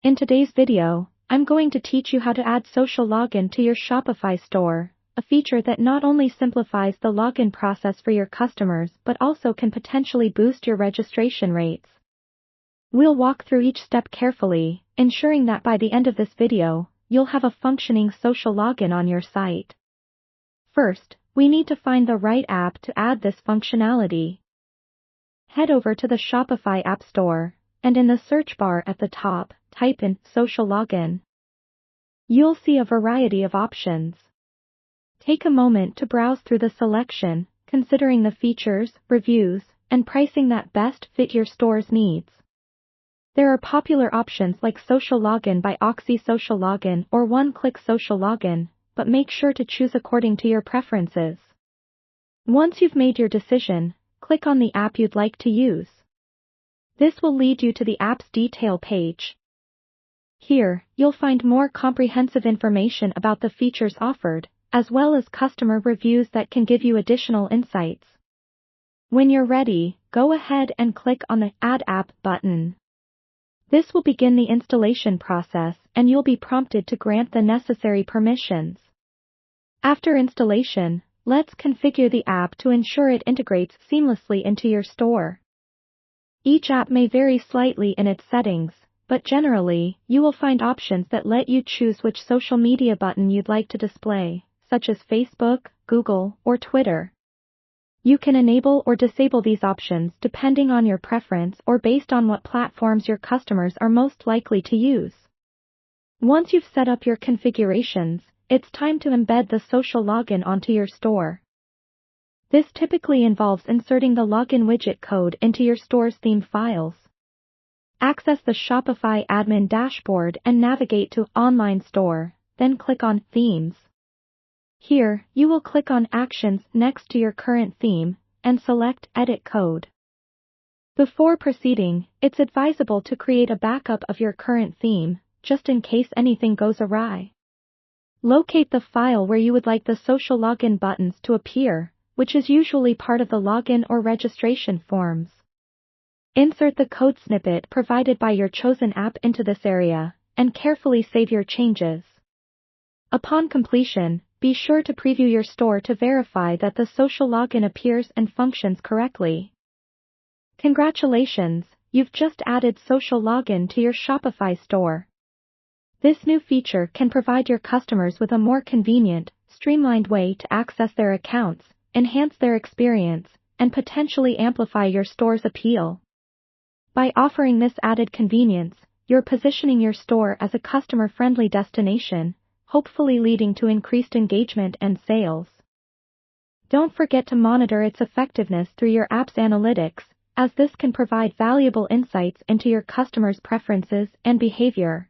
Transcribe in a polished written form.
In today's video, I'm going to teach you how to add social login to your Shopify store, a feature that not only simplifies the login process for your customers but also can potentially boost your registration rates. We'll walk through each step carefully, ensuring that by the end of this video, you'll have a functioning social login on your site. First, we need to find the right app to add this functionality. Head over to the Shopify App Store, and in the search bar at the top, type in Social Login. You'll see a variety of options. Take a moment to browse through the selection, considering the features, reviews, and pricing that best fit your store's needs. There are popular options like Social Login by Oxy Social Login or One-Click Social Login, but make sure to choose according to your preferences. Once you've made your decision, click on the app you'd like to use. This will lead you to the app's detail page. Here, you'll find more comprehensive information about the features offered, as well as customer reviews that can give you additional insights. When you're ready, go ahead and click on the Add App button. This will begin the installation process, and you'll be prompted to grant the necessary permissions. After installation, let's configure the app to ensure it integrates seamlessly into your store. Each app may vary slightly in its settings, but generally, you will find options that let you choose which social media button you'd like to display, such as Facebook, Google, or Twitter. You can enable or disable these options depending on your preference or based on what platforms your customers are most likely to use. Once you've set up your configurations, it's time to embed the social login onto your store. This typically involves inserting the login widget code into your store's theme files. Access the Shopify admin dashboard and navigate to Online Store, then click on Themes. Here, you will click on Actions next to your current theme, and select Edit Code. Before proceeding, it's advisable to create a backup of your current theme, just in case anything goes awry. Locate the file where you would like the social login buttons to appear, which is usually part of the login or registration forms. Insert the code snippet provided by your chosen app into this area, and carefully save your changes. Upon completion, be sure to preview your store to verify that the social login appears and functions correctly. Congratulations, you've just added social login to your Shopify store. This new feature can provide your customers with a more convenient, streamlined way to access their accounts, enhance their experience, and potentially amplify your store's appeal. By offering this added convenience, you're positioning your store as a customer-friendly destination, hopefully leading to increased engagement and sales. Don't forget to monitor its effectiveness through your app's analytics, as this can provide valuable insights into your customers' preferences and behavior.